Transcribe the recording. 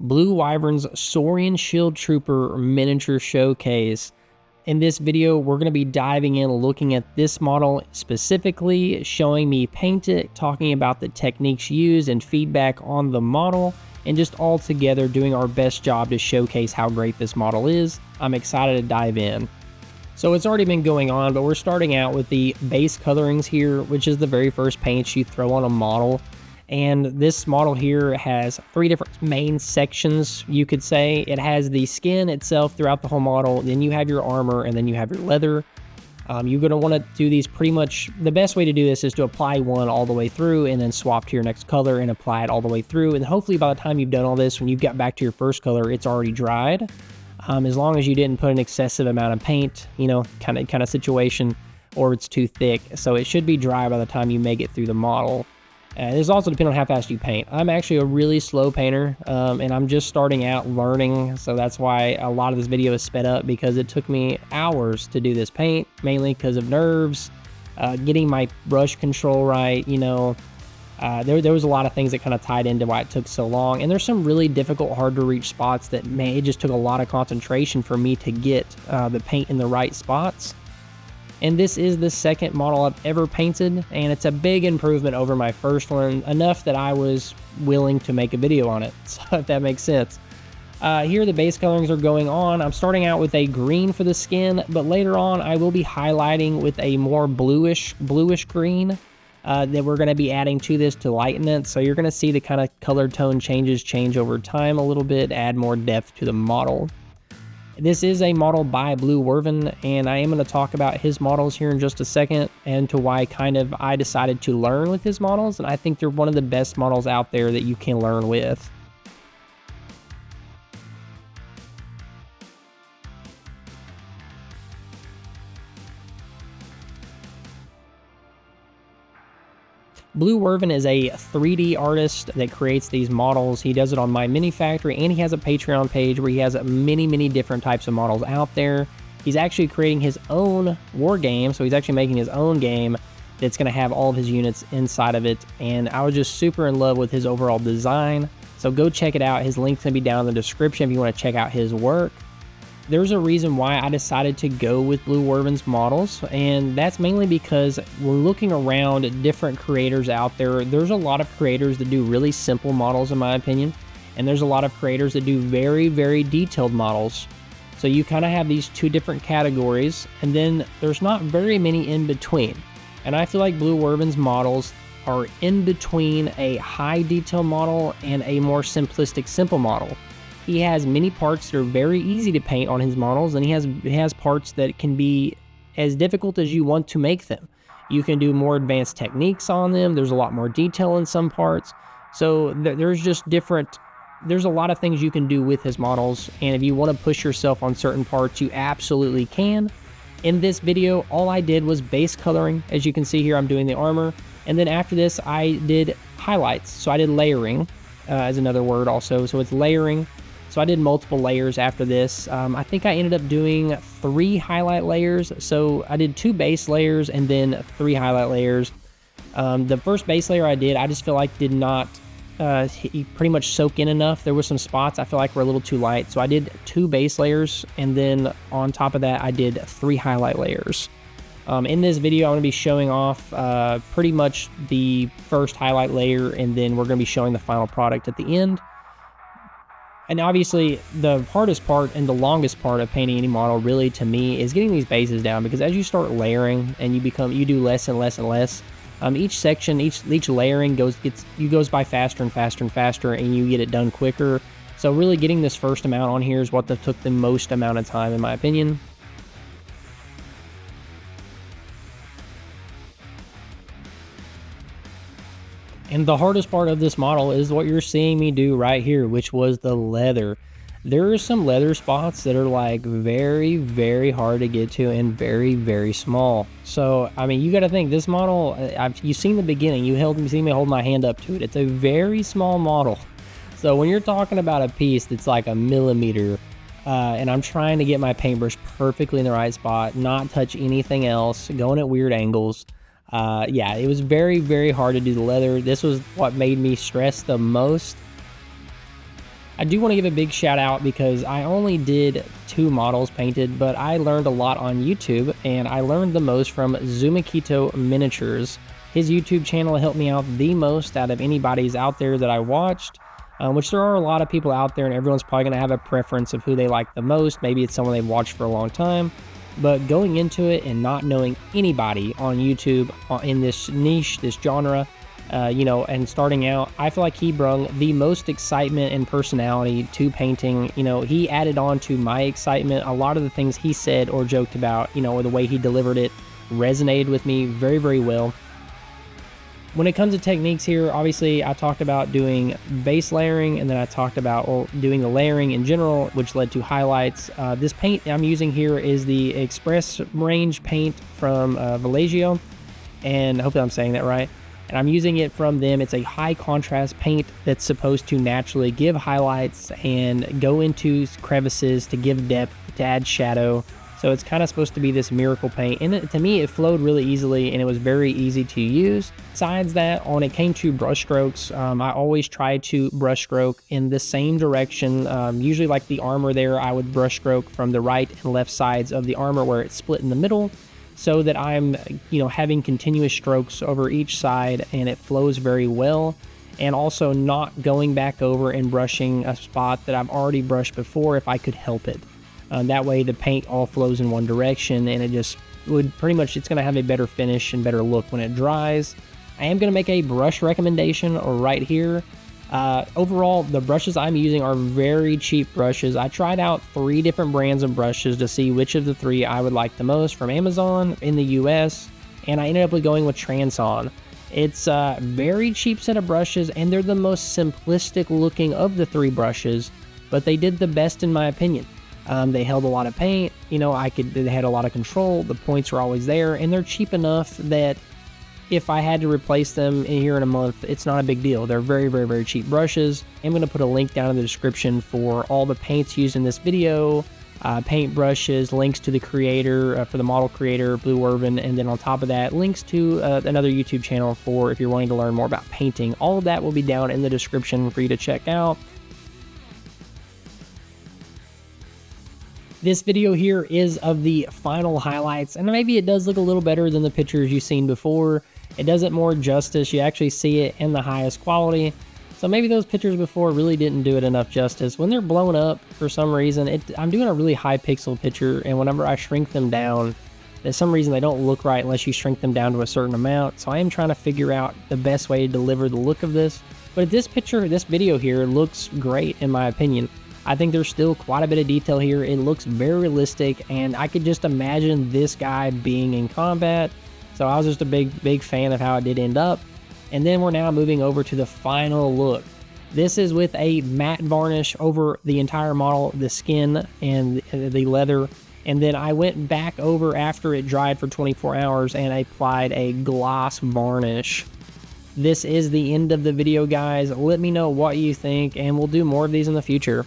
Blue Wyvern's Saurian Shield Trooper miniature showcase. In this video, we're going to be diving in, looking at this model specifically, showing me paint it, talking about the techniques used and feedback on the model, and just all together doing our best job to showcase how great this model is. I'm excited to dive in. So it's already been going on, but we're starting out with the base colorings here, which is the very first paints you throw on a model. And this model here has three different main sections, you could say. It has the skin itself throughout the whole model, then you have your armor, and then you have your leather. You're going to want to do these pretty much, the best way to do this is to apply one all the way through and then swap to your next color and apply it all the way through. And hopefully by the time you've done all this, when you've got back to your first color, it's already dried. As long as you didn't put an excessive amount of paint, you know, kind of situation, or it's too thick. So it should be dry by the time you make it through the model. This also depends on how fast you paint. I'm actually a really slow painter, and I'm just starting out learning, so that's why a lot of this video is sped up, because it took me hours to do this paint, mainly because of nerves, getting my brush control right, you know. There was a lot of things that kind of tied into why it took so long, and there's some really difficult, hard to reach spots that, man, it just took a lot of concentration for me to get the paint in the right spots. And this is the second model I've ever painted, and it's a big improvement over my first one, enough that I was willing to make a video on it, so if that makes sense. Here the base colorings are going on. I'm starting out with a green for the skin, but later on I will be highlighting with a more bluish green that we're going to be adding to this to lighten it. So you're going to see the kind of color tone change over time a little bit, add more depth to the model. This is a model by Blue Wyvern, and I am going to talk about his models here in just a second, and to why I decided to learn with his models, and I think they're one of the best models out there that you can learn with. Blue Wyvern is a 3D artist that creates these models. He does it on My Mini Factory, and he has a Patreon page where he has many different types of models out there. He's actually creating his own war game, so he's actually making his own game that's going to have all of his units inside of it, and I was just super in love with his overall design. So go check it out. His link's going to be down in the description if you want to check out his work. There's a reason why I decided to go with Blue Wyvern's models, and that's mainly because we're looking around at different creators out there. There's a lot of creators that do really simple models, in my opinion, and there's a lot of creators that do very detailed models. So you kind of have these two different categories, and then there's not very many in between. And I feel like Blue Wyvern's models are in between a high detail model and a more simplistic simple model. He has many parts that are very easy to paint on his models, and he has parts that can be as difficult as you want to make them. You can do more advanced techniques on them. There's a lot more detail in some parts. So there's a lot of things you can do with his models, and if you want to push yourself on certain parts, you absolutely can. In this video, all I did was base coloring. As you can see here, I'm doing the armor, and then after this, I did highlights. So I did layering, as another word also, so it's layering. So I did multiple layers after this. I think I ended up doing 3 highlight layers. So I did 2 base layers and then 3 highlight layers. The first base layer I did, I just feel like did not pretty much soak in enough. There were some spots I feel like were a little too light. So I did 2 base layers, and then on top of that, I did 3 highlight layers. In this video, I'm going to be showing off pretty much the first highlight layer, and then we're going to be showing the final product at the end. And obviously, the hardest part and the longest part of painting any model, really, to me, is getting these bases down, because as you start layering and you do less and less, each section, each layering goes by faster and faster, and you get it done quicker. So really, getting this first amount on here is what took the most amount of time, in my opinion. And the hardest part of this model is what you're seeing me do right here, which was the leather. There are some leather spots that are like very hard to get to and very small. So, I mean, you got to think this model, you've seen the beginning, you see me hold my hand up to it. It's a very small model. So when you're talking about a piece that's like a millimeter, and I'm trying to get my paintbrush perfectly in the right spot, not touch anything else, going at weird angles. Yeah, it was very hard to do the leather. This was what made me stress the most. I do want to give a big shout out because I only did 2 models painted, but I learned a lot on YouTube, and I learned the most from Zumakito Miniatures. His YouTube channel helped me out the most out of anybody's out there that I watched, which there are a lot of people out there, and everyone's probably going to have a preference of who they like the most. Maybe it's someone they've watched for a long time, but going into it and not knowing anybody on YouTube in this niche, this genre, and starting out, I feel like he brung the most excitement and personality to painting. He added on to my excitement. A lot of the things he said or joked about, or the way he delivered it resonated with me very, very well. When it comes to techniques here, obviously I talked about doing base layering, and then I talked about doing the layering in general, which led to highlights. This paint I'm using here is the Xpress range paint from Vallejo, and hopefully I'm saying that right. And I'm using it from them. It's a high contrast paint that's supposed to naturally give highlights and go into crevices to give depth, to add shadow. So it's kind of supposed to be this miracle paint. And to me, it flowed really easily and it was very easy to use. Besides that, when it came to brush strokes, I always try to brush stroke in the same direction. Usually like the armor there, I would brush stroke from the right and left sides of the armor where it's split in the middle, so that I'm, having continuous strokes over each side and it flows very well. And also not going back over and brushing a spot that I've already brushed before if I could help it. That way the paint all flows in one direction, and it just would pretty much, it's going to have a better finish and better look when it dries. I am going to make a brush recommendation right here. Overall, the brushes I'm using are very cheap brushes. I tried out 3 different brands of brushes to see which of the 3 I would like the most from Amazon in the US, and I ended up going with Transon. It's a very cheap set of brushes, and they're the most simplistic looking of the 3 brushes, but they did the best in my opinion. They held a lot of paint, they had a lot of control, the points were always there, and they're cheap enough that if I had to replace them here in a month, it's not a big deal. They're very, very, very cheap brushes. I'm going to put a link down in the description for all the paints used in this video, paint brushes, links to the creator, for the model creator, Blue Wyvern, and then on top of that, links to another YouTube channel for if you're wanting to learn more about painting. All of that will be down in the description for you to check out. This video here is of the final highlights, and maybe it does look a little better than the pictures you've seen before. It does it more justice. You actually see it in the highest quality. So maybe those pictures before really didn't do it enough justice. When they're blown up for some reason, I'm doing a really high pixel picture, and whenever I shrink them down, for some reason they don't look right unless you shrink them down to a certain amount. So I am trying to figure out the best way to deliver the look of this. But this video here looks great in my opinion. I think there's still quite a bit of detail here. It looks very realistic, and I could just imagine this guy being in combat. So I was just a big fan of how it did end up. And then we're now moving over to the final look. This is with a matte varnish over the entire model, the skin and the leather. And then I went back over after it dried for 24 hours and I applied a gloss varnish. This is the end of the video, guys. Let me know what you think, and we'll do more of these in the future.